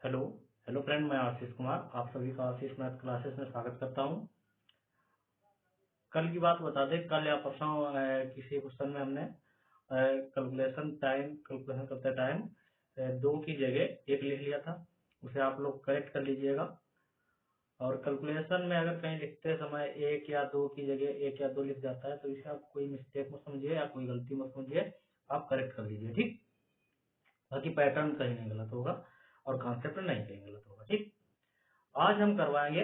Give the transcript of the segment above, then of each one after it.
Hello hello friend, मैं आशीष कुमार आप सभी का आशीष मैथ क्लासेस में स्वागत करता हूं। कल की बात बता दें, कल या परसों किसी क्वेश्चन में हमने कैलकुलेशन करते टाइम 2 की जगह 1 लिख लिया था। उसे आप लोग करेक्ट कर लीजिएगा। और कैलकुलेशन में अगर कहीं लिखते समय 1 या 2 की जगह 1 या 2 लिख जाता है तो इसे आप कोई मिस्टेक मत समझिए या कोई गलती मत समझिए, आप करेक्ट कर लीजिए। ठीक, बाकी पैटर्न कहीं नहीं गलत होगा और कॉन्सेप्ट नहीं कहीं गलत होगा। ठीक, आज हम करवाएंगे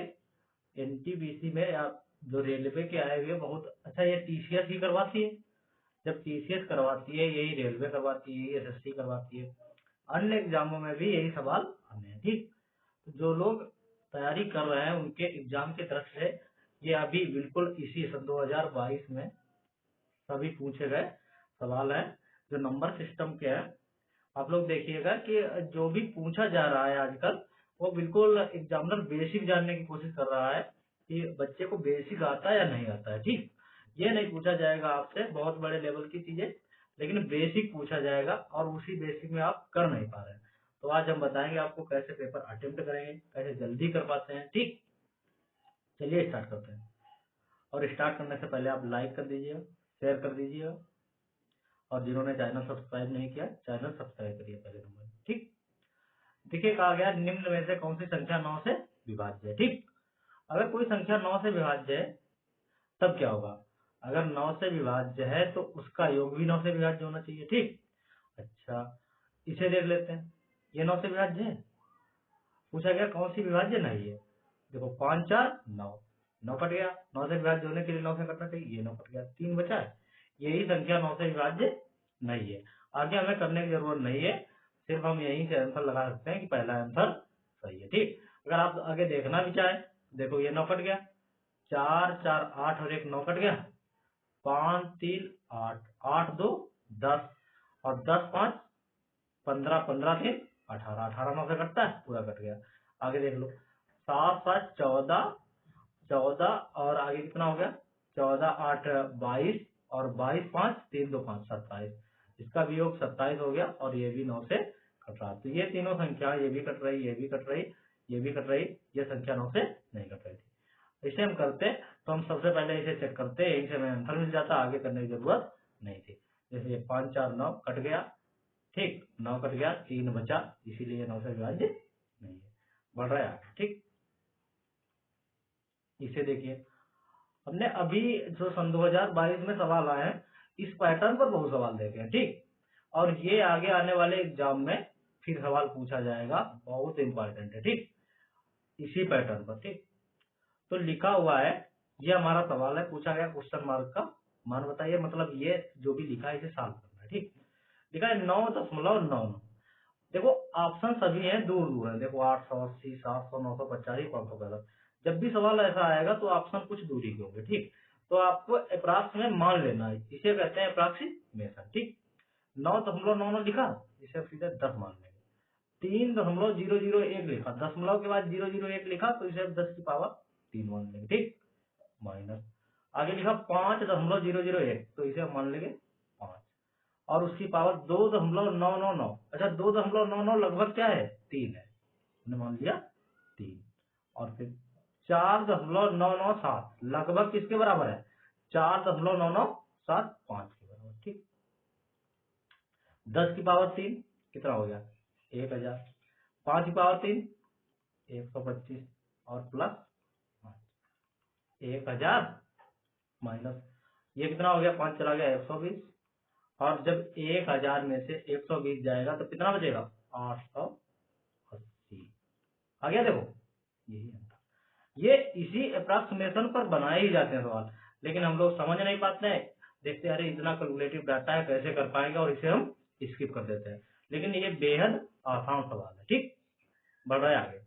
एनटीपीसी में या जो रेलवे के आए हुए बहुत अच्छा, ये टीसीएस ही करवाती है। जब टीसीएस करवाती है यही रेलवे करवाती है, यही एसएससी करवाती है। अन्य एग्जामों में भी यही सवाल आने हैं। ठीक, तो जो लोग तैयारी कर रहे हैं उनके एग्जाम की तरफ से ये अभी बिल्कुल इसी सन 2022 में सभी पूछे गए सवाल है जो नंबर सिस्टम के हैं। आप लोग देखिएगा कि जो भी पूछा जा रहा है आजकल वो बिल्कुल एग्जामिनर बेसिक जानने की कोशिश कर रहा है कि बच्चे को बेसिक आता है या नहीं आता है। ठीक, ये नहीं पूछा जाएगा आपसे बहुत बड़े लेवल की चीजें, लेकिन बेसिक पूछा जाएगा और उसी बेसिक में आप कर नहीं पा रहे हैं। तो आज हम बताएंगे आपको कैसे पेपर अटेम्प्ट करेंगे, कैसे जल्दी कर पाते हैं। ठीक, चलिए स्टार्ट करते हैं। और स्टार्ट करने से पहले आप लाइक कर दीजिएगा, शेयर कर दीजिएगा, और जिन्होंने चैनल सब्सक्राइब नहीं किया चैनल सब्सक्राइब करिए पहले नंबर। ठीक, देखिए कहा गया निम्न में से कौन सी संख्या 9 से विभाज्य है। ठीक, अगर कोई संख्या 9 से विभाज्य है तब क्या होगा? अगर 9 से विभाज्य है तो उसका योग भी 9 से विभाज्य होना चाहिए। ठीक, अच्छा इसे देख लेते हैं, ये 9 से विभाज्य है। पूछा गया कौन सी विभाज्य नहीं है। देखो 5 4 9, 9 कट गया। 9 से विभाज्य होने के लिए 9 से कटना चाहिए, ये 9 कट गया, 3 बचा है। यही संख्या 9 से विभाज्य नहीं है। आगे हमें करने की जरूरत नहीं है, सिर्फ हम यहीं से आंसर लगा सकते हैं कि पहला आंसर सही है। ठीक, अगर आप आगे देखना भी चाहें, देखो ये 9 कट गया, 4 4 8 और 1 9 कट गया, 5 3 8, 8 2 10 और 10 5 15, 15 3 18, 18 9 से कटता है, पूरा कट गया। आगे देख लो 7 7 14, 14 और आगे कितना हो गया, 14 8 22 और 22 5 3 2 5 27, इसका भी योग 27 हो गया और ये भी 9 से कट रहा। तो ये तीनों संख्या, ये भी कट रही, ये भी कट रही, ये भी कट रही, ये संख्या 9 से नहीं कट रही थी। इसे हम करते तो हम सबसे पहले इसे चेक करते, यहीं से हमें आंसर मिल जाता, आगे करने की जरूरत नहीं थी। जैसे 5 4 9 कट गया, ठीक 9 कट गया, 3 बचा, इसीलिए 9 से विभाज्य नहीं है। बढ़ रहा है आगे। ठीक, इसे देखिए, हमने अभी जो सन 2022 में सवाल आए हैं इस पैटर्न पर बहुत सवाल देखे हैं। ठीक, और ये आगे आने वाले एग्जाम में फिर सवाल पूछा जाएगा, बहुत इंपॉर्टेंट है। ठीक, इसी पैटर्न पर। ठीक, तो लिखा हुआ है, ये हमारा सवाल है, पूछा गया क्वेश्चन मार्क का मान बताइए, मतलब ये जो भी लिखा है इसे सॉल्व करना है। ठीक, लिखा है 9.99। देखो ऑप्शन सभी हैं, दूर दूर है। देखो 880, 700, 950, 550। जब भी सवाल ऐसा आएगा तो ऑप्शन कुछ दूरी के होंगे। ठीक, तो आपको अप्रॉक्स में मान लेना है, इसे कहते हैं अप्रॉक्सीमेशन। ठीक, 9.99 लिखा, इसे सीधे 10 मान लेंगे। 3.001 लिखा, दशमलव के बाद 001 लिखा तो इसे 10 की पावर 3 मान लेंगे। ठीक, माइनस आगे लिखा 5.001 तो इसे मान लेंगे 5 और उसकी पावर 2.999। अच्छा 2.99 लगभग क्या है, 3 है, हमने मान लिया 3। और फिर 4.997 लगभग किसके बराबर है, 4.9975 के बराबर। ठीक, 10 की पावर 3 कितना हो गया, 1000। 5 की पावर 3 125 और प्लस 1000 माइनस ये कितना हो गया, 5 चला गया 120। और जब 1000 में से 120 जाएगा तो कितना बचेगा, 880 आ गया। देखो यही आंसर। ये इसी अप्रॉक्सीमेशन पर बनाए ही जाते हैं सवाल, लेकिन हम लोग समझ नहीं पाते हैं, देखते हैं अरे इतना कैलकुलेटिव डाटा है कैसे कर पाएंगे, और इसे हम स्किप कर देते हैं। लेकिन ये बेहद आसान सवाल है। ठीक, बढ़ रहा है आगे।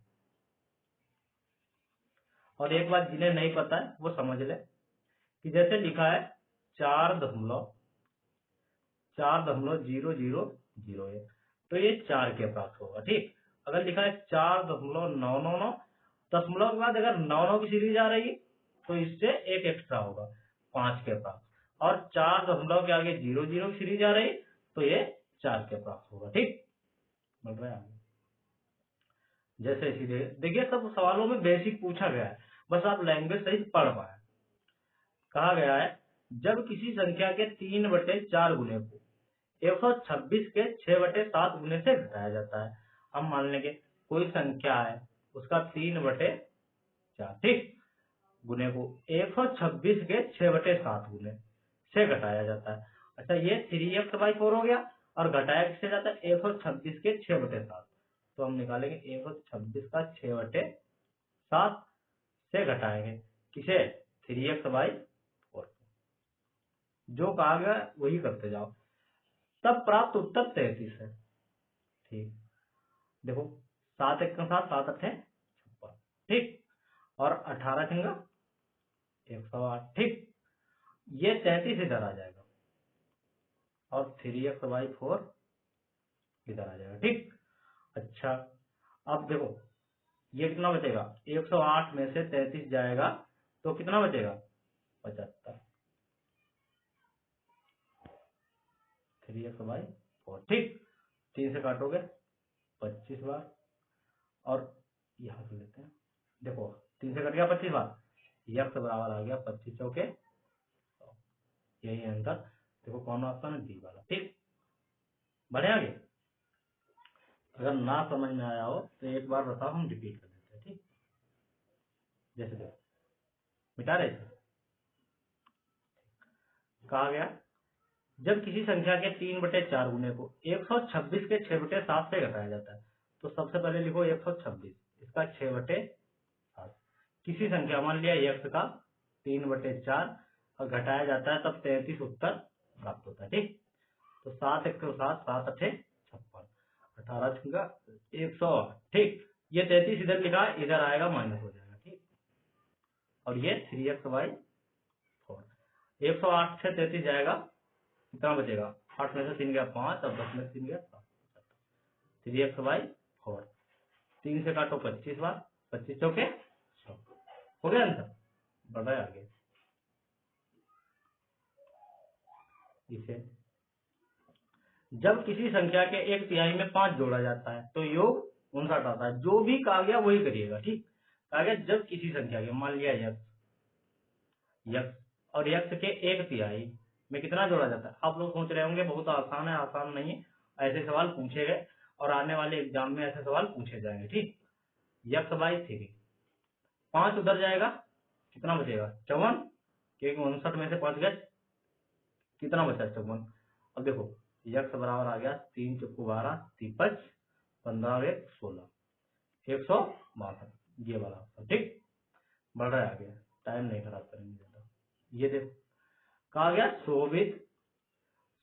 और एक बात जिन्हें नहीं पता है वो समझ ले कि जैसे लिखा है 4.0001 तो ये 4 के पास होगा। ठीक, अगर लिखा है 4.999 दशमलव के बाद अगर 9 की सीरीज आ रही है तो इससे एक एक्स्ट्रा होगा 5 के पास, और 4 के आगे 00 की सीरीज आ रही तो ये 4 के पास होगा। ठीक, बढ़ रहा है आगे। जैसे सीधे देखिए, सब सवालों में बेसिक पूछा गया है, बस आप लैंग्वेज सही पढ़ पाए। कहा गया है जब किसी संख्या के 3/4 गुने को 126 के 6/7 गुने से घटाया जाता है। हम मान लेंगे कोई संख्या है, उसका 3/4 ठीक गुने को 126 के 6/7 गुने से घटाया जाता है। अच्छा, ये 3x/4 हो गया और घटाया किससे जाता है 126 के 6/7। तो हम निकालेंगे 126 का 6/7 से घटाएंगे किसे 3x/4। जो कहा गया वही करते जाओ, तब प्राप्त उत्तर 33 है। ठीक, देखो 7 1 7 7 8 56 ठीक, और 18 चंगा 108 ठीक, ये 33 इधर आ जाएगा और 3x/4 इधर आ जाएगा ठीक। अच्छा, अब देखो ये कितना बचेगा, 108 में से 33 जाएगा तो कितना बचेगा 75, 3x/4 ठीक। 3 से काटोगे 25 बार, और यहाँ से लेते हैं, देखो 3 से कट गया 25 बार, x बराबर आ गया 25 चौके 100। यही आंसर, देखो कौन ऑप्शन है, डी वाला ठीक। बढ़े आगे, अगर ना समझ में आया हो तो एक बार बताओ, हम रिपीट कर देते हैं ठीक। जैसे देखो मिटा रहे थे, कहा गया जब किसी संख्या के 3/4 गुने को 126 के 6/7 से घटाया जाता है, तो सबसे पहले लिखो 126, इसका 6/7। किसी संख्या मान लिया x का 3/4 और घटाया जाता है तब 33 उत्तर प्राप्त होता है ठीक। तो 7 1 7 7 8 56, 18 छंगा 108 ठीक। ये 33 इधर लिखा, इधर आएगा माइनस हो जाएगा ठीक, और ये 3x/4। 108 से 33 जाएगा, कितना बचेगा, 8 में से 3 गया 5 और 10 में से 3 गया 7, 3x/4। 3 से काटो 25 बार, 25 चौके 100 हो गया आंसर। बढ़ाए आगे, इसे जब किसी संख्या के 1/3 में 5 जोड़ा जाता है तो योग 59 आता है। जो भी कहा गया वही करिएगा ठीक। कहा गया जब किसी संख्या के, मान लिया x और x के 1/3 में कितना जोड़ा जाता है। आप लोग सोच रहे होंगे बहुत आसान है, आसान नहीं है, ऐसे सवाल पूछे गए और आने वाले एग्जाम में ऐसे सवाल पूछे जाएंगे ठीक। x/3, 5 उधर जाएगा, कितना बचेगा 54, क्योंकि 59 में से 5 गए, कितना बचा 54। अब देखो x बराबर आ गया 3 चौको 12, 53, 15 और 1 16, 162, ये वाला ठीक। बढ़ रहा है आगे, टाइम नहीं खराब करेंगे ज्यादा। ये देखो कहा गया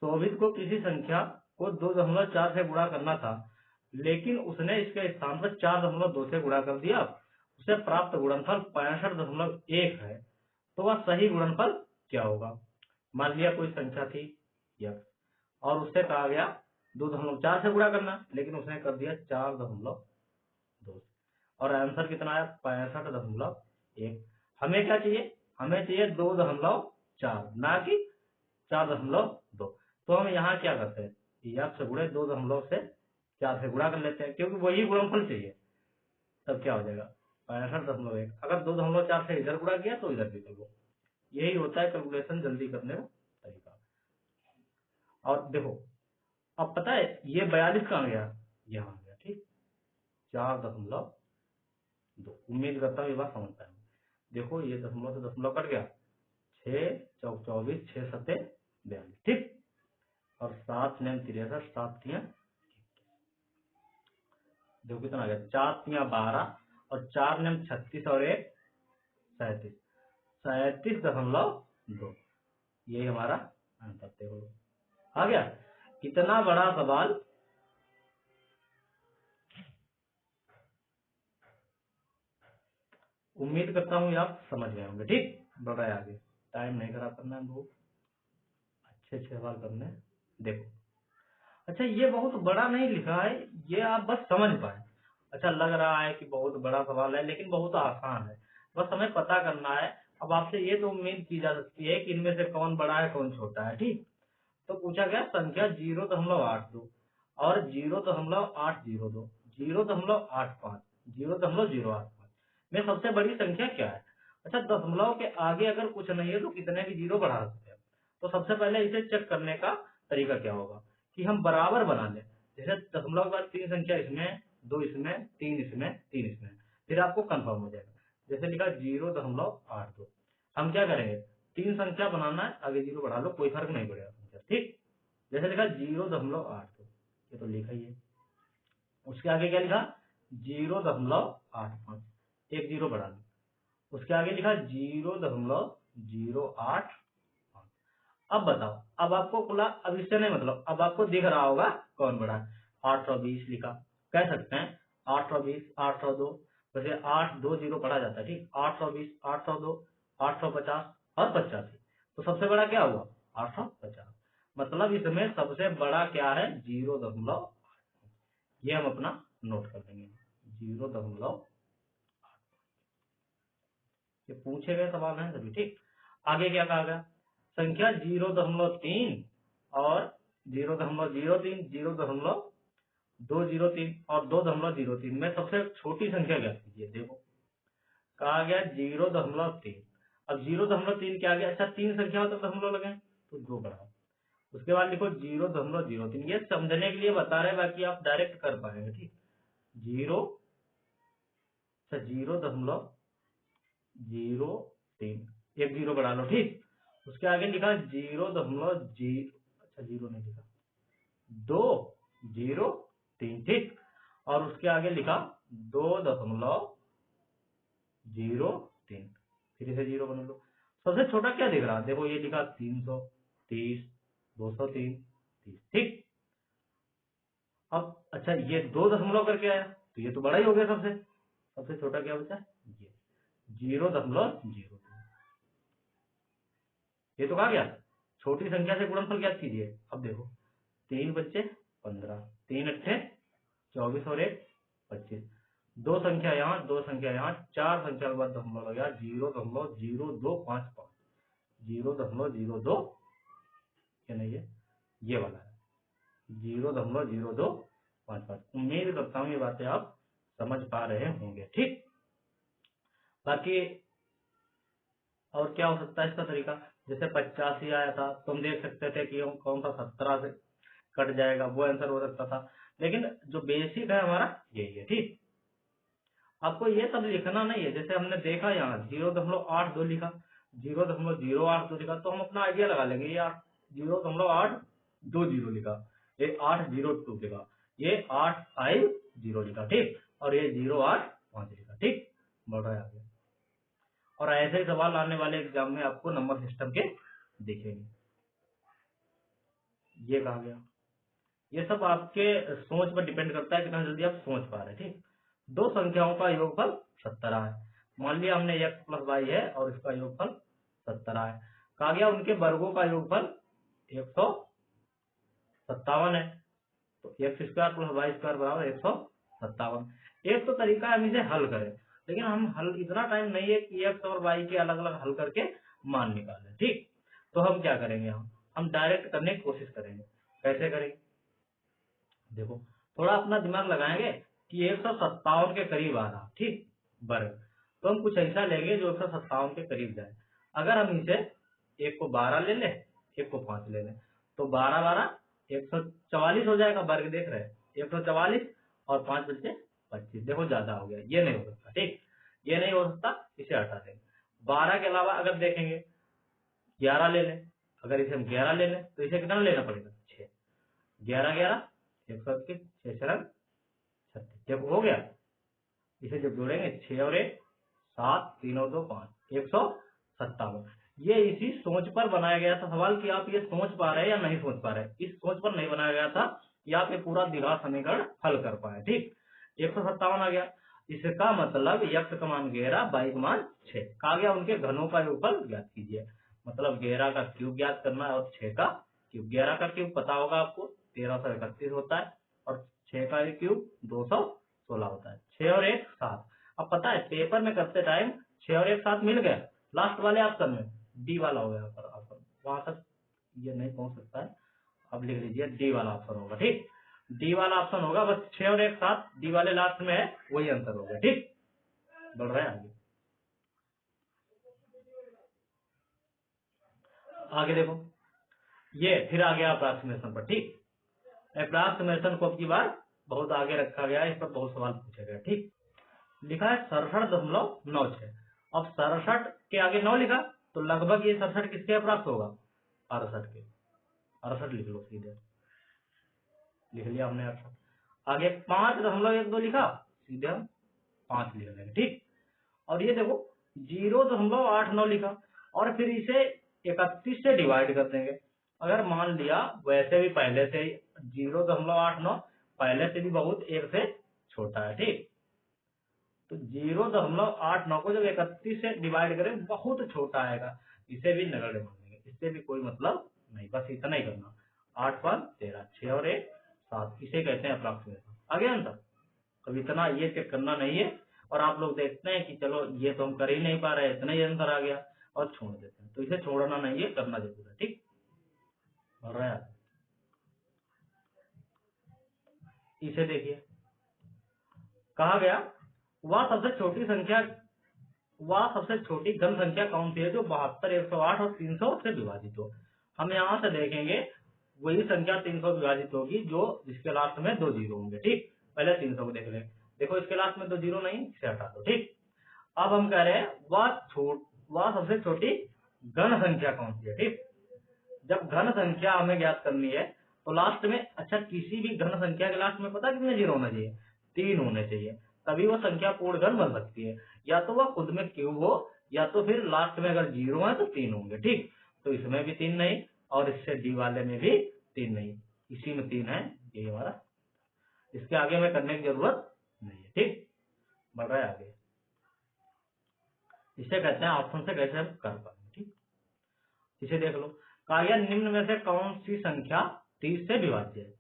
शोभित को किसी संख्या को 2.4 से गुणा करना था, लेकिन उसने इसके स्थान पर 4.2 से गुणा कर दिया। उसे प्राप्त गुणनफल 65.1 है, तो वह सही गुणनफल क्या होगा। मान लिया कोई संख्या थी x और उससे कहा गया 2.4 से गुणा करना, लेकिन उसने कर दिया 4.2 और आंसर कितना आया 65.1। हमें क्या चाहिए, हमें चाहिए 2.4 ना कि 4.2। तो हम यहाँ क्या करते हैं, x गुणे 2.4 से गुणा कर लेते हैं, क्योंकि वही गुणनफल चाहिए। तब क्या हो जाएगा 65.1। अगर 2.4 से इधर गुणा किया तो इधर भी कर लो। यही होता है कैलकुलेशन जल्दी करने का तरीका। और देखो अब पता है ये 42 कहाँ गया, यहाँ आ गया ठीक, 4.2। उम्मीद करता हूँ ये बात समझ पाएंगे। देखो ये दशमलव से दशमलव कट गया, 6 चौक 24, 6 सत्ते 42 ठीक, और 7 9 63, 7 3 देखो कितना आ गया, 4 3 12 और 4 9 36 और 1 37, 37.2। यही हमारा आंसर देखो आ गया। इतना बड़ा सवाल उम्मीद करता हूँ आप समझ गए होंगे ठीक। बढ़ाए आगे, टाइम नहीं खराब करना है, बहुत अच्छे सवाल करने। देखो अच्छा ये बहुत बड़ा नहीं लिखा है, ये आप बस समझ पाए। अच्छा लग रहा है कि बहुत बड़ा सवाल है, लेकिन बहुत आसान है, बस हमें पता करना है। अब आपसे ये तो उम्मीद की जा सकती है कि इनमें से कौन बड़ा है कौन छोटा है ठीक। तो पूछा गया संख्या 0.82 और 0.802, 0.85 0.085 में सबसे बड़ी संख्या क्या है? अच्छा, दशमलव के आगे अगर कुछ नहीं है तो कितने भी जीरो बढ़ा सकते हैं। तो सबसे पहले इसे चेक करने का तरीका क्या होगा कि हम बराबर बना लें। जैसे दशमलव के बाद 3 संख्या इसमें, 2 इसमें, 3 इसमें, 3 इसमें, फिर आपको कंफर्म हो जाएगा। जैसे लिखा 0.82, हम क्या करेंगे, 3 संख्या बनाना है, आगे जीरो बढ़ा लो, कोई फर्क नहीं पड़ेगा संख्या, ठीक। जैसे लिखा 0.82, ये तो लिखा ही है। उसके आगे क्या लिखा 0.85, एक जीरो बढ़ा लो। उसके आगे लिखा 0.085। अब बताओ, अब आपको खुला, अब इससे नहीं मतलब, अब आपको दिख रहा होगा कौन बड़ा है। 820 लिखा, कह सकते हैं 820, 802, वैसे 8 2 0 पढ़ा जाता है, ठीक। 820, 802, 850 और 85, तो सबसे बड़ा क्या हुआ 850। मतलब इसमें सबसे बड़ा क्या है 0.8, ये हम अपना नोट कर लेंगे 0.8। ये पूछे गए सवाल हैं सभी, ठीक। आगे क्या कहा गया, संख्या 0.3 और 0.03, 0.203 और 2.03 में सबसे छोटी संख्या ज्ञात कीजिए। देखो कहा गया 0.3, अब 0.3 क्या गया, अच्छा 3 संख्या में तो दशमलव लगे तो 2 बढ़ाओ। उसके बाद लिखो 0.03, ये समझने के लिए बता रहे, बाकी आप डायरेक्ट कर पाएंगे, ठीक। 0.03, एक जीरो बढ़ा लो, ठीक। उसके आगे लिखा 0.0, अच्छा जीरो नहीं लिखा, 2.03, ठीक। और उसके आगे लिखा 2.03, फिर इसे जीरो बना लो। सबसे छोटा क्या दिख रहा, देखो ये लिखा 330, 203, 30, ठीक। अब अच्छा ये 2 दशमलव करके आया तो ये तो बड़ा ही हो गया, सबसे छोटा क्या बचा, ये 0.03, ये तो कहा गया छोटी संख्या से गुणनफल ज्ञात कीजिए। अब देखो 3 बच्चे 15, 3 अट्ठे 24 और 1 25, 2 संख्या यहाँ, 2 संख्या यहाँ, 4 संख्या के बाद दशमलव लग गया 0.0255, 0.02, क्या नहीं है ये वाला है 0.0255। उम्मीद करता हूँ ये बातें आप समझ पा रहे होंगे, ठीक। बाकी और क्या हो सकता है इसका तरीका, जैसे 85 आया था तो हम देख सकते थे कि कौन सा 17 से कट जाएगा, वो आंसर हो सकता था, लेकिन जो बेसिक है हमारा यही है, ठीक। आपको ये सब लिखना नहीं है, जैसे हमने देखा यहाँ 0.82 लिखा, 0.082 लिखा, तो हम अपना आइडिया लगा लेंगे, ये 0.820 लिखा, ये 802 लिखा, ये 850 लिखा, ठीक, और ये 085 लिखा, ठीक। बढ़ रहा है आगे, और ऐसे ही सवाल आने वाले एग्जाम में आपको नंबर सिस्टम के दिखेंगे। ये कहा गया, ये सब आपके सोच पर डिपेंड करता है कितना जल्दी आप सोच पा रहे हैं, ठीक। दो संख्याओं का योगफल 17 है, मान लिया हमने x प्लस वाई है और इसका योगफल 17 है। कहा गया उनके वर्गों का योगफल 157 है, तो x square plus Y square बराबर 157। एक तो तरीका है हम इसे हल करें, लेकिन हम हल इतना टाइम नहीं है कि x और y के अलग अलग हल करके मान निकालें, ठीक। तो हम क्या करेंगे, हम डायरेक्ट करने की कोशिश करेंगे। कैसे करेंगे, देखो थोड़ा अपना दिमाग लगाएंगे कि 157 के करीब आ रहा, ठीक, वर्ग, तो हम कुछ ऐसा लेंगे जो 157 के करीब जाए। अगर हम इसे एक को 12 ले लें, एक को 5 ले लें, तो 12 12 144 हो जाएगा, वर्ग देख रहे हैं 144, और 5 बच्चे 25, देखो ज्यादा हो गया, ये नहीं हो सकता, ठीक, ये नहीं हो सकता, इसे हटा देंगे। 12 के अलावा अगर देखेंगे 11 ले लें, अगर इसे हम 11 ले लें तो इसे कितना लेना पड़ेगा 6, 11 11 121, 6 6 36, देखो हो गया। इसे जब जोड़ेंगे 6 और 1 7, 3 और 2 5, 157। ये इसी सोच पर बनाया गया था सवाल कि आप ये सोच पा रहे हैं या नहीं सोच पा रहे, इस सोच पर नहीं बनाया गया था कि आप ये पूरा द्विघात समीकरण हल कर पाए, ठीक। 157 आ गया, इसका मतलब x का मान 11, y का मान 6, कहा गया उनके घनों का योगफल ज्ञात कीजिए। मतलब 11 का क्यूब ज्ञात करना है और 6 का क्यूब। 11 का क्यूब पता होगा आपको 1331 होता है, और 6 का क्यूब 216 होता है, 6 और 1 7। अब पता है पेपर में करते टाइम 6 और 1 7 मिल गया, लास्ट वाले ऑप्शन में डी वाला हो गया ऑप्शन, वहां तक ये नहीं पहुंच सकता है, अब लिख लीजिए डी वाला ऑप्शन होगा, ठीक। डी वाला ऑप्शन होगा, बस 6 और 1 7, डी वाले लास्ट में है, वही आंसर होगा। ठीक, बढ़ रहे हैं आगे। आगे देखो, ये फिर आ गया अप्रोक्सीमेशन पर। ठीक, अप्रोक्सीमेशन को अब की बार बहुत आगे रखा गया, इस पर बहुत सवाल पूछे गए। ठीक, लिखा है 67.96। अब 67 के आगे 9 लिखा, तो लगभग ये 67 किसके अप्रोक्स होगा? 68 के। 68 लिख लो, सीधे लिख लिया हमने 68। आगे 5.12 लिखा, सीधे हम 5 लिख लेंगे। ठीक, और ये देखो 0.89 लिखा, और फिर इसे 31 से डिवाइड कर देंगे। अगर मान लिया वैसे भी पहले से 0.89 पहले से भी बहुत 1 से छोटा है। ठीक, तो 0.89 को जब 31 से डिवाइड करें बहुत छोटा आएगा, इसे भी नगण्य मानेंगे, इससे भी कोई मतलब नहीं, बस इतना ही करना। 8 5 13, 6 और 1 7, इसे कहते हैं अप्रोक्सीमेशन। आगे आंसर, अब इतना ये चेक करना नहीं है, और आप लोग देखते हैं कि चलो ये तो हम कर ही नहीं पा रहे, इतना ही आंसर आ गया और छोड़ देते हैं, तो इसे छोड़ना नहीं है, करना जरूर है। ठीक, और इसे देखिए, कहा गया वह सबसे छोटी घन संख्या कौन सी है जो 72, 108 और 300 से विभाजित हो। हम यहाँ से देखेंगे वही संख्या 300 विभाजित होगी जो जिसके लास्ट में 2 जीरो होंगे। ठीक, पहले 300 को देख ले, देखो इसके लास्ट में 2 जीरो नहीं, इसे हटा दो। ठीक, अब हम कह रहे हैं वह सबसे छोटी घन संख्या कौन सी है। ठीक, जब घन संख्या हमें ज्ञात करनी है तो लास्ट में, अच्छा किसी भी घन संख्या के लास्ट में पता कितने जीरो होना चाहिए? 3 होने चाहिए, तभी वो संख्या पूर्ण घन बन सकती है। या तो वह खुद में क्यूब हो, या तो फिर लास्ट में अगर जीरो है तो 3 होंगे। ठीक, तो इसमें भी 3 नहीं, और इससे डी वाले में भी 3 नहीं, इसी में 3 है, ये हमारा, इसके आगे में करने की जरूरत नहीं है। ठीक, बढ़ रहा है आगे, इसे कहते हैं ऑप्शन से कैसे हम कर पाएंगे। ठीक, इसे देख लो, कहा गया निम्न में से कौन सी संख्या 30 से विभाज्य है।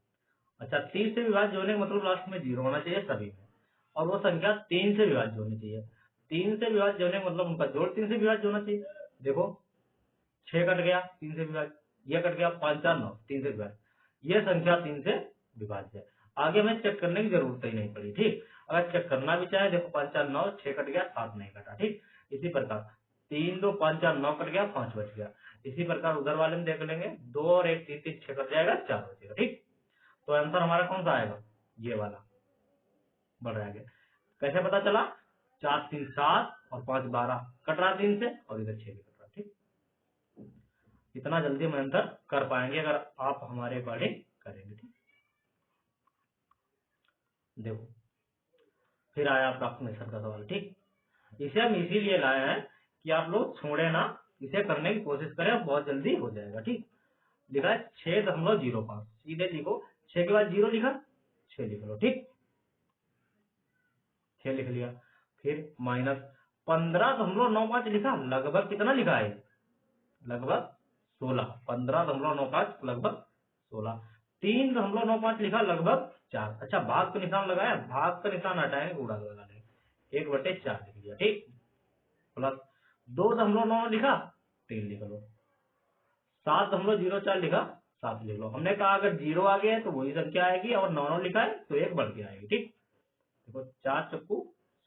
अच्छा, 30 से विभाज्य होने का मतलब लास्ट में जीरो होना चाहिए सभी में, और वो संख्या 3 से विभाज्य होनी चाहिए। 3 से विभाज्य होने का मतलब उनका जोड़ 3 से विभाज्य होना चाहिए। देखो 6 कट गया 3 से विभाज्य, ये कट गया 5 4 9 3 से विभाज्य, ये संख्या 3 से विभाज्य है। आगे में चेक करने की जरूरत ही नहीं पड़ी। ठीक, अगर चेक करना भी चाहे, देखो 5 4 9, 6 कट गया 7 नहीं कटा। ठीक, इसी प्रकार 3 2 5 4 9 कट गया, 5 बच गया। इसी प्रकार उधर वाले में देख लेंगे, 2 और 1 3 3 6 कट जाएगा, 4 बचेगा। ठीक, तो आंसर हमारा कौन सा आएगा? ये वाला। बढ़ रहा है, कैसे पता चला? 4 3 7 और 5 12 कट रहा 3 से, और इधर 6 भी कट रहा। ठीक, इतना जल्दी हम आंसर कर पाएंगे अगर आप हमारे अकॉर्डिंग करेंगे। ठीक, देखो फिर आया अप्रोक्सीमेशन का सवाल। ठीक, इसे हम इसीलिए लाए हैं कि आप लोग छोड़े ना, इसे करने की कोशिश करें, बहुत जल्दी हो जाएगा। ठीक, लिखा है 6.05, सीधे लिखो, 6 के बाद 0 लिखा, 6 लिख लो। ठीक, 6 लिख लिया, फिर माइनस 15.95 लिखा, लगभग कितना लिखा है? लगभग 16, 15.95 लगभग 16। 3.95 लिखा, लगभग 4। अच्छा, भाग का निशान लगाया, भाग का निशान हटाएंगे, गुणा लगा लेंगे, 1/4 लिख लिया। ठीक, प्लस 2.9 लिखा, 3 लिख लो, 7.04 लिखा, 7 लिख लो। हमने कहा अगर 0 आ गया है तो वही संख्या आएगी, और 9 लिखा है तो 1 बढ़ के आएगी। ठीक, देखो 4 चक्कू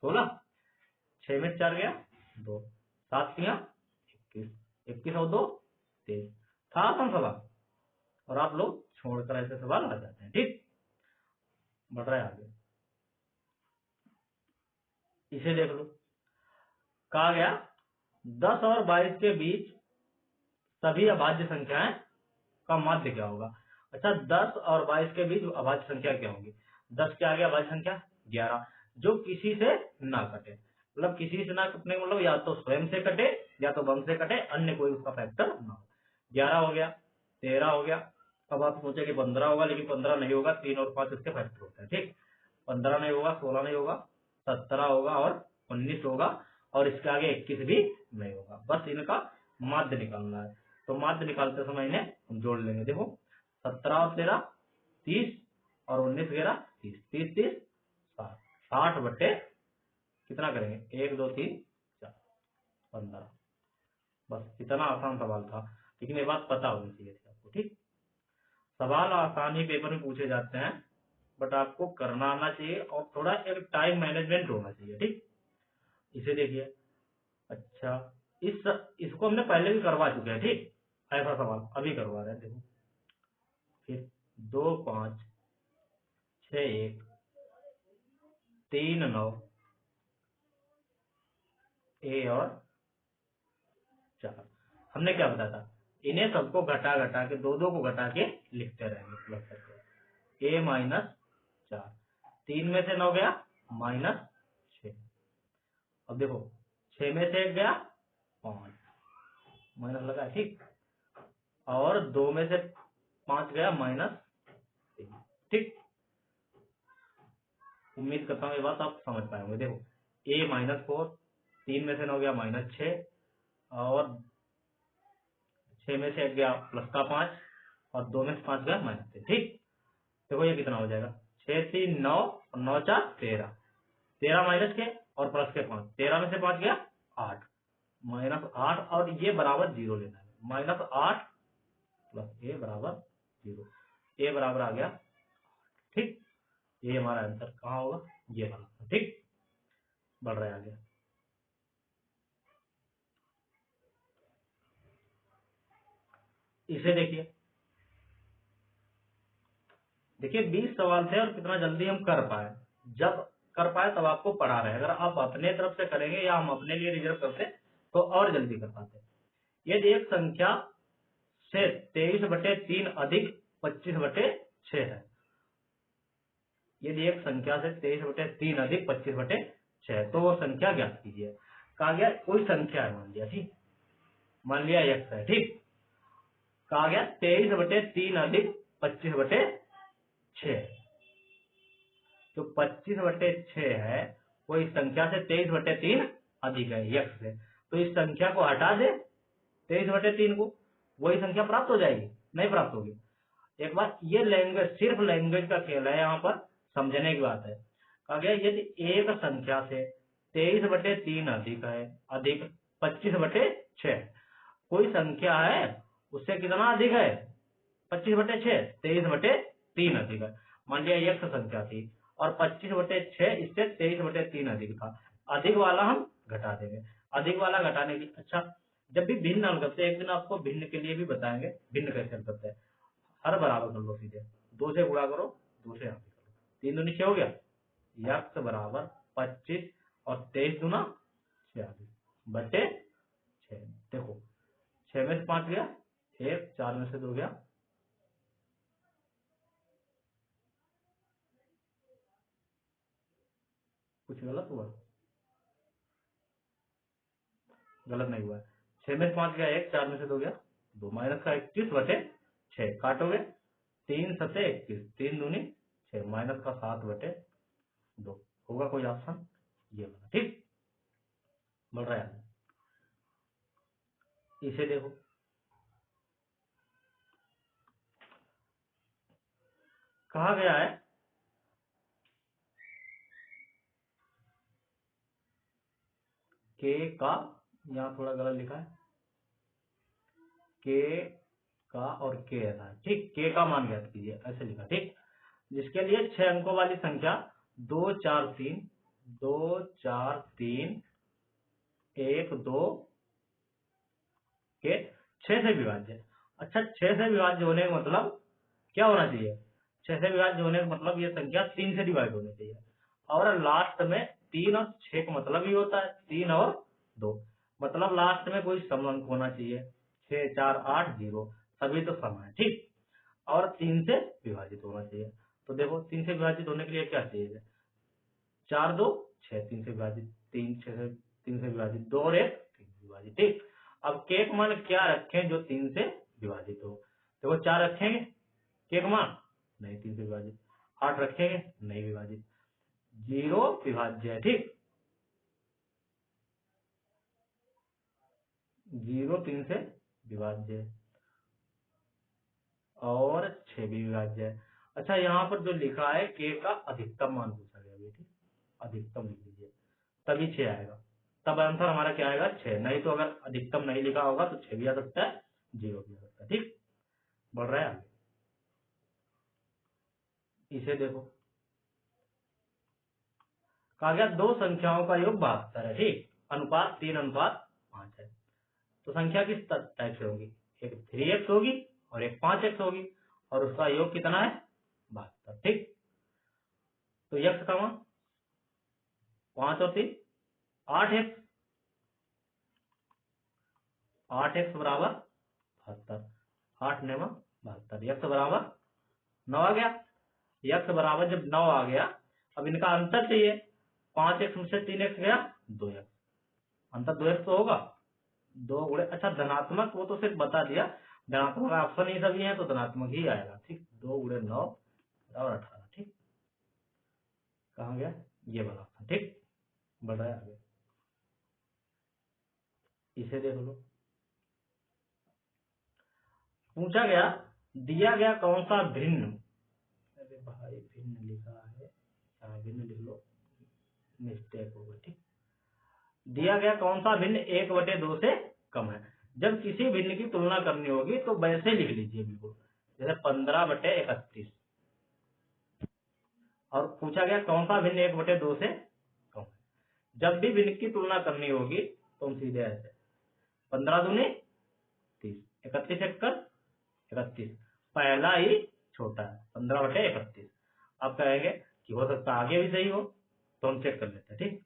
16, 6 में 4 गया 2, 7 तिया 21, 21 और 2 23, था आसान सवाल, और आप लोग छोड़कर ऐसे सवाल आ जाते हैं। ठीक, बढ़ रहा है आगे, इसे देख लो, कहा गया 10 और 22 के बीच सभी अभाज्य संख्याएं का माध्य क्या होगा। अच्छा, 10 और 22 के बीच अभाज्य संख्या क्या होगी? 10 के आगे अभाज्य संख्या 11, जो किसी से ना कटे, मतलब किसी से ना कटने मतलब या तो स्वयं से कटे, या तो बम से कटे, अन्य कोई उसका फैक्टर ना हो। 11 हो गया, 13 हो गया। अब आप सोचे कि 15 होगा, लेकिन 15 नहीं होगा, 3 और 5 उसके फैक्टर होते हैं। ठीक, 15 नहीं होगा, 16 नहीं होगा, 17 होगा और 19 होगा, और इसके आगे 21 भी नहीं होगा। बस इनका माध्य निकालना है, तो माध्य निकालते समय इन्हें हम जोड़ लेंगे। देखो 17 और 13 30, और 19 11 30, 30 30 60, 60 बट्टे कितना करेंगे, 1 2 3 4 15। बस इतना आसान सवाल था, लेकिन ये बात पता होनी चाहिए थी आपको। ठीक, सवाल आसानी पेपर में पूछे जाते हैं, बट आपको करना आना चाहिए और थोड़ा एक टाइम मैनेजमेंट होना चाहिए। ठीक, इसे देखिए। अच्छा, इसको हमने पहले भी करवा चुके हैं। ठीक, ऐसा सवाल अभी करवा रहे हैं। देखो फिर 2 5 6 1 3 9 ए और 4। हमने क्या बताया था, इन्हें सबको घटा घटा के दो दो को घटा के लिखते रहेंगे प्लस करके। ए माइनस 4, 3 में से 9 गया -6। अब देखो 6 में से 1 गया 5, माइनस लगा। ठीक, और 2 में से 5 गया -3। ठीक, उम्मीद करता हूँ ये बात आप समझ पाए होंगे। देखो ए -4, 3 में से 9 गया -6, और 6 में से 1 गया प्लस का 5, और 2 में से 5 गया -3। ठीक, देखो ये कितना हो जाएगा, 6 3 9 और 9 4 13, 13 माइनस के और प्लस के 5, 13 में से 5 गया 8, -8, और ये बराबर 0 लेना है। -8 प्लस ए बराबर 0, ए बराबर आ गया। ठीक, ये हमारा आंसर कहाँ होगा, ये वाला। ठीक, बढ़ रहा है आगे। इसे देखिए, देखिए 20 सवाल थे और कितना जल्दी हम कर पाए। जब कर पाए तब आपको पढ़ा रहे। अगर आप अपने तरफ से करेंगे या हम अपने लिए रिजर्व करते तो और जल्दी कर पाते। यदि एक संख्या से 23/3 अधिक 25/6 है, यदि एक संख्या से 23/3 अधिक 25/6 है तो वो संख्या ज्ञात कीजिए। कहा गया कोई संख्या है, मान लिया। ठीक, मान लिया x है। ठीक, कहा गया 23/3 अधिक 25/6, जो 25/6 है वो इस संख्या से 23/3 अधिक है x से, तो इस संख्या को हटा दे 23/3 को, वही संख्या प्राप्त हो जाएगी? नहीं प्राप्त होगी। एक बार ये लैंग्वेज, सिर्फ लैंग्वेज का खेल है, यहाँ पर समझने की बात है। कहा गया यदि एक संख्या से 23/3 अधिक है, अधिक 25/6, कोई संख्या है उससे कितना अधिक है, 25/6, 23/3 अधिक है। मान लिया x संख्या थी और 25/6 इससे 23/3 अधिक था। अधिक वाला हम घटा देंगे, अधिक वाला घटाने की। अच्छा, जब भी भिन्न हल करते हैं, एक दिन आपको भिन्न के लिए भी बताएंगे, भिन्न कैसे हल करते हैं। हर बराबर कर लो सीधे, 2 से गुणा करो, 2 से यहाँ पे करो, 3 दूनी 6 हो गया, x बराबर 25 और 23 दूना 46 बटे 6। देखो 6 में से 5 गया 1, 4 में से 2 गया, कुछ गलत हुआ? गलत नहीं हुआ। 6 में से 5 गया 1, 4 में से 2 गया 2, माइनस का 21 बटे 6, काटोगे 3 सते 21, 3 दूनी 6, माइनस का 7 बटे 2। होगा कोई ऑप्शन? ये वाला। ठीक, बढ़ रहा है। इसे देखो, कहा गया है के का, यहाँ थोड़ा गलत लिखा है, के का और के ऐसा है। ठीक, के का मान ज्ञात कीजिए, ऐसे लिखा। ठीक, जिसके लिए 6 अंकों वाली संख्या 2 4 3 2 4 3 1 2 के 6 से विभाज्य है। अच्छा, 6 से विभाज्य होने का मतलब क्या होना चाहिए? 6 से विभाज्य होने का मतलब ये संख्या 3 से डिवाइड होनी चाहिए। और लास्ट में 3 और 6 का मतलब ही होता है 3 और 2, मतलब लास्ट में कोई सम अंक होना चाहिए। 6 4 8 0 सभी तो सम है। ठीक, और 3 से विभाजित होना चाहिए। तो देखो 3 से विभाजित होने के लिए क्या चाहिए? 4 2 6, 3 से विभाजित, 3 6 से 3 से विभाजित, 2 और 1 3 से विभाजित। ठीक, अब के का मान क्या रखें जो 3 से विभाजित हो? देखो 4 रखेंगे के का मान, नहीं 3 से विभाजित। 8 रखेंगे, नहीं विभाजित। 0 विभाज्य है। ठीक, 0 3 से विभाज्य है और 6 भी विभाज्य है। अच्छा, यहाँ पर जो लिखा है के का अधिकतम मान पूछा गया है। ठीक, अधिकतम लिख लीजिए, तभी 6 आएगा, तब आंसर हमारा क्या आएगा 6। नहीं तो अगर अधिकतम नहीं लिखा होगा तो 6 भी आ सकता है, 0 भी आ सकता है। ठीक, बढ़ रहा है आगे। इसे देखो, कहा गया दो संख्याओं का योग 72 है, ठीक, अनुपात 3:5 है। तो संख्या किस टाइप से होगी, एक 3x होगी और एक 5x होगी, और उसका योग कितना है 72, ठीक। तो x का मान 5 और 3 8x, 8x बराबर 72, 8 9 72, x बराबर 9 आ गया। x बराबर जब 9 आ गया, अब इनका अंतर चाहिए, 5x में से 3x गया 2x, अंतर 2x तो होगा, 2 गुणे, अच्छा धनात्मक वो तो सिर्फ बता दिया, धनात्मक ऑप्शन ही सभी है तो धनात्मक ही आएगा, ठीक। 2 गुणे 9 और 18, ठीक। कहाँ गया ये वाला ऑप्शन, ठीक, बढ़ रहा है आगे। इसे देख लो, पूछा गया दिया गया कौन सा भिन्न, अरे भाई भिन्न लिखा है, भिन्न लिख लो, मिस्टेक हो गई, ठीक। दिया गया कौन सा भिन्न 1/2 से कम है। जब किसी भिन्न की तुलना करनी होगी तो वैसे लिख लीजिए बिल्कुल, जैसे 15/31, और पूछा गया कौन सा भिन्न 1/2 से कम है। जब भी भिन्न की तुलना करनी होगी तो हम सीधे ऐसे 15 दूनी 30, 31 एकड़ 31, पहला ही छोटा है 15/31। आप कहेंगे कि हो सकता है आगे भी सही हो, तो हम चेक कर लेते हैं, ठीक।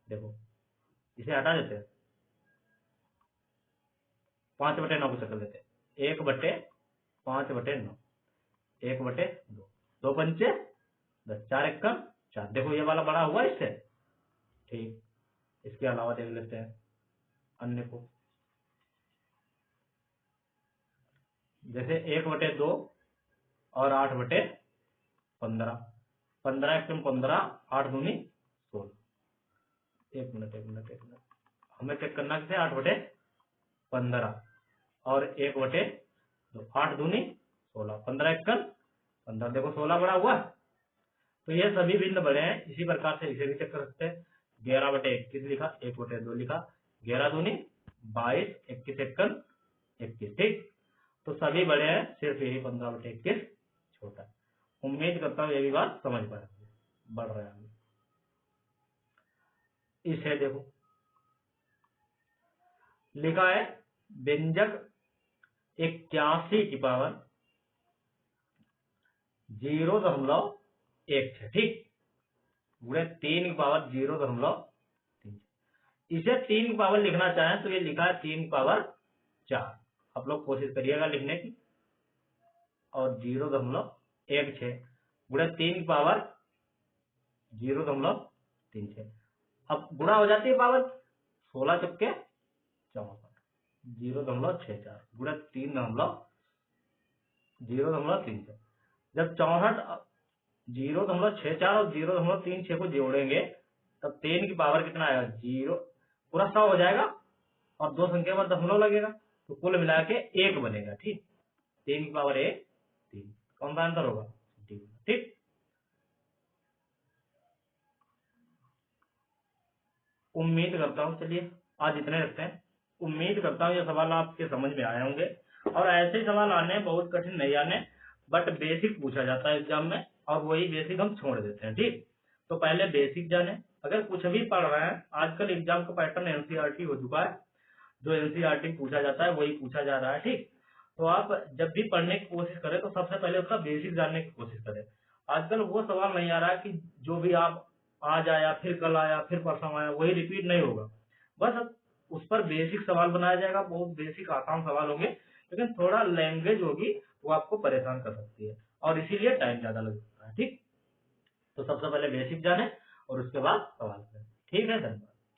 देखो इसे हटा देते हैं, 5/9 को कर लेते हैं, 1/5/9, 1/2, 2 पंचे 10, 4 एकड़ 4, देखो ये वाला बड़ा हुआ इससे, ठीक। इसके अलावा देख लेते हैं अन्य को, जैसे 1/2 और 8/15, 15 एकम 15, 8 दूनी 16, एक मिनट, हमें चेक करना किसे 8/15 और 1/2, 8 दूनी 16, 15 एकम 15, देखो 16 बड़ा हुआ। तो ये सभी भिन्न बड़े हैं, इसी प्रकार से इसे भी चेक कर सकते हैं, 11/21 लिखा, 1/2 लिखा, 11 दूनी 22, 21 एकम 21, ठीक। तो सभी बड़े हैं, सिर्फ यही 15/21 छोटा है। उम्मीद करता हूँ ये भी बात समझ पाए, बढ़ रहा है। इसे देखो लिखा है व्यंजक 81 की पावर 0.16, ठीक, गुणे 3 की पावर 0.3। इसे 3 की पावर लिखना चाहें तो ये लिखा है 3 की पावर 4, आप लोग कोशिश करिएगा लिखने की, और 0.16 गुणे 3 की पावर 0.36, अब गुणा हो जाती है पावर, 16 चुपके 64, 0.64 गुणे 0.36, जब 64 0.64 और 0.36 को जोड़ेंगे तब 3 की पावर कितना आएगा, 0, पूरा 100 हो जाएगा, और 2 संख्या पर दशमलव लगेगा, तो कुल मिला के 1 बनेगा, ठीक। 3 की पावर 1 3, कौन सा आंसर होगा, ठीक। उम्मीद करता हूँ, चलिए आज इतने रखते हैं। उम्मीद करता हूँ ये सवाल आपके समझ में आए होंगे, और ऐसे सवाल आने बहुत कठिन नहीं आने, बट बेसिक पूछा जाता है एग्जाम में, और वही बेसिक हम छोड़ देते हैं, ठीक। तो पहले बेसिक जाने, अगर कुछ भी पढ़ रहे हैं, आजकल एग्जाम का पैटर्न एनसीईआरटी हो चुका है, जो एनसीईआरटी पूछा जाता है वही पूछा जा रहा है, ठीक। तो आप जब भी पढ़ने की कोशिश करें तो सबसे पहले उसका बेसिक जानने की कोशिश करें। आजकल वो सवाल नहीं आ रहा है कि जो भी आप आज आया, फिर कल आया, फिर परसों आया, वही रिपीट नहीं होगा, बस उस पर बेसिक सवाल बनाया जाएगा, बहुत बेसिक आसान सवाल होंगे, लेकिन थोड़ा लैंग्वेज होगी वो आपको परेशान कर सकती है, और इसीलिए टाइम ज्यादा लग सकता है, ठीक। तो सबसे पहले बेसिक जाने और उसके बाद सवाल करें, ठीक है, धन्यवाद।